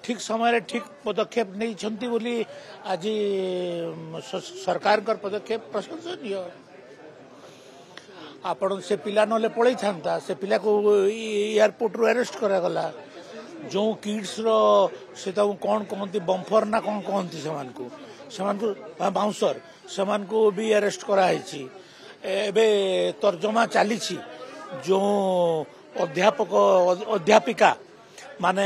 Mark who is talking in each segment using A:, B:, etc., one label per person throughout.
A: ठीक समय ठीक पदक्षेप नहीं बोली आज सरकार पदक्षेप प्रशंसनीय। आपण से पिला नले पड़े था से पिला को एयरपोर्ट रू अरेस्ट करागला जो किड्स रो से कौन कहती बम्फर ना कौन कहती से बाउंसर से भी अरेस्ट कराई एबे तर्जमा चली जो अध्यापक अध्यापिका माने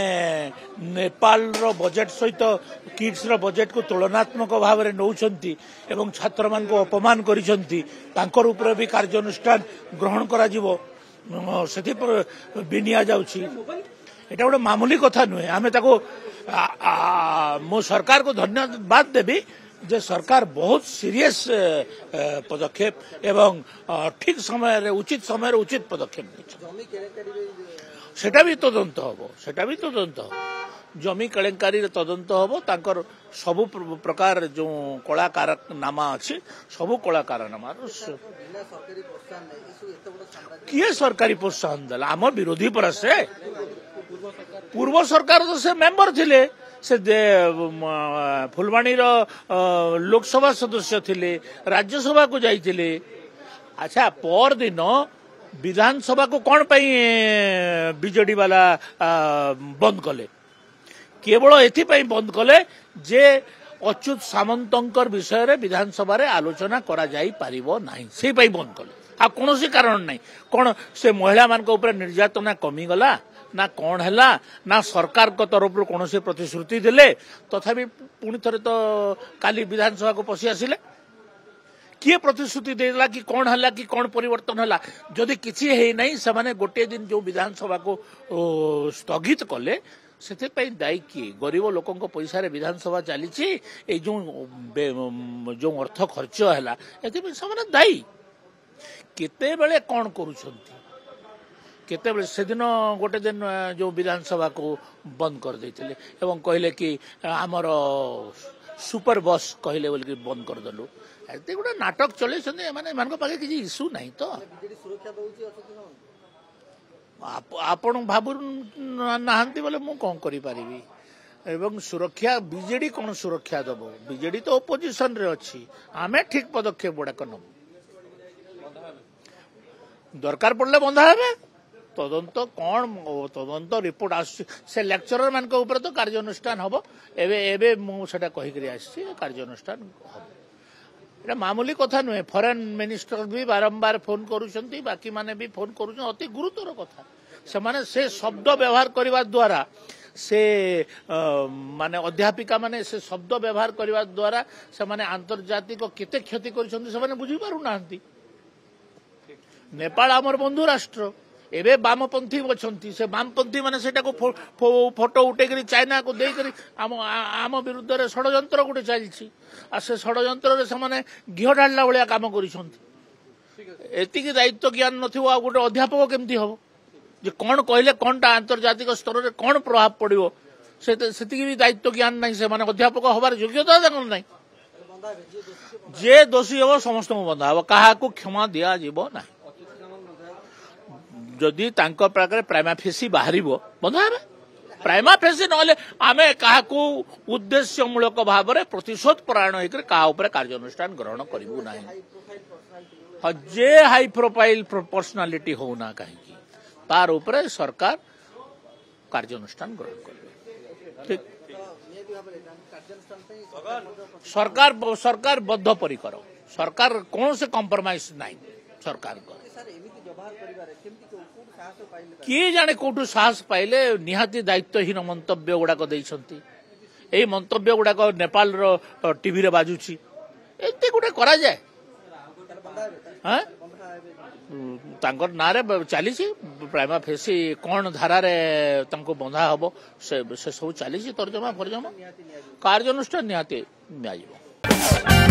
A: नेपाल रो बजेट सहित किड्स रो बजेट को तुलनात्मक भाव में नौछंती एवं छात्र मान को अपमान करिसंती तांकर ऊपर भी कार्यानुष्ठान ग्रहण करा जिवो सेति पर बिनिया जाउछि। एटा गोटे मामूली कथा नुहे। आमे ताको मो सरकार को धन्यवाद देबी जे सरकार बहुत सीरियस पदक्षेप एवं ठीक समय उचित उचित पदक्षेप सेटा भी तदंत हम जमी केलेंकारी तदंत हम तांकर सबु प्रकार जो कलाकार नामा अच्छी सबु कलाकार नामा किए सरकारी प्रोत्साहन देला आम विरोधी पर से पूर्व सरकार तो से मेंबर थिले से फुलवाणी लोकसभा सदस्य थिले राज्यसभा को जाइथिले। अच्छा पर दिन विधानसभा को कौन पाई बीजेडी वाला बंद कले केवल एथिपाई बंद कले जे अच्युत सामंतर विषय रे विधानसभा रे आलोचना करा जाई पारिबो नाही से पाई बंद कले आ कोनोसी कारण नाही कोन से महिला मान को ऊपर निर्यातना कमी गला ना कौन है ना सरकार को तरफ कौन से प्रतिश्रुति देले तथापि पुणी थे तो काली विधानसभा को पशि आसिले किए प्रतिश्रुति देला कि कौन है कि कौन परिवर्तन है जदि किसी है नहीं से माने गोटे दिन जो विधानसभा को स्थगित कले से दायी किए गरीब लोकों को पैसा रे विधानसभा चली जो अर्थ खर्च है से दायी केते बेले कौन करुछंती केते से दिन गोटे दिन जो विधानसभा को बंद कर देते एवं कहले कि आमर सुपर बस कहले बोल कि बंद कर देलु एते गोटे नाटक चले माने मान पाखे किसी इश्यू नहीं तो आपण भाबु नाहांती बोले मु कौन करि परिबी एवं सुरक्षा बीजेडी कौन सुरक्षा दबो बीजेडी तो ओपोजिशन रे अछि आमे ठीक पदक्षेप गुड़ाक नबु दरकार पड़ले बंधा हेबे तदंत कौन तदंत रिपोर्ट से लेक्चरर मान के ऊपर तो कार्यानुष्ठान हम एवं मुझे कहीकि आसी कार्यानुष्ठान हम एटा मामूली कथा नुहे। फॉरेन मिनिस्टर भी बारंबार फोन करुछंती बाकी माने भी फोन करुछन अति गुरुतर कथा से माने से शब्द व्यवहार करने द्वारा से माने अध्यापिका माने से शब्द व्यवहार करने द्वारा से माने आंतर्जातिक केते क्षति करिसंती से माने बुझी पारु नाहंती। नेपाल आमर बंधु राष्ट्र एवं वामपंथी अच्छी से वामपंथी मैंने फोटो उठे चाइना को देकर आम विरुद्ध रे षड्यंत्र गोटे चली से षड्यंत्र से घी ढाला भाया कम कर दायित्व ज्ञान न गोटे अध्यापक केमती हम जे कौन कहले कौनटा आंतर्जातिक स्तर में कौन प्रभाव पड़ो से भी दायित्व ज्ञान नहीं से माने अध्यापक हबार योग्यता ना जे दोषी हम समस्त बंधा हम क्या क्षमा दिया ना जदि तांको प्रकार प्राइमा फेसी बाहर बंधा हे प्राइमा फेसी ना आमे क्या उद्देश्यमूलक भाव में प्रतिशोध परायण होकर क्या कार्यानुष्ठान ग्रहण करूँ ना जे हाई प्रोफाइल पर्सनालिटी होना कहीं तार उपरे सरकार कार्यानुष्ठान ग्रहण कर ठीक सरकार बद्धपरिकर सरकार कौन से कॉम्प्रोमाइज नहीं सरकार को किए जाने कौटू साहस पाइले निहाती दायित्वहीन मंतव्य गुड़ाक यही मंतव्य गुड़ाक नेपाल टीवी रे बाजुची एते गोटे करा जाए तांकर नारे चली प्राइमा फेसी कौन धारा रे तांको बंधा हम से सब चली तर्जमा फर्जमा कार्यानुष्ठान निहाती निया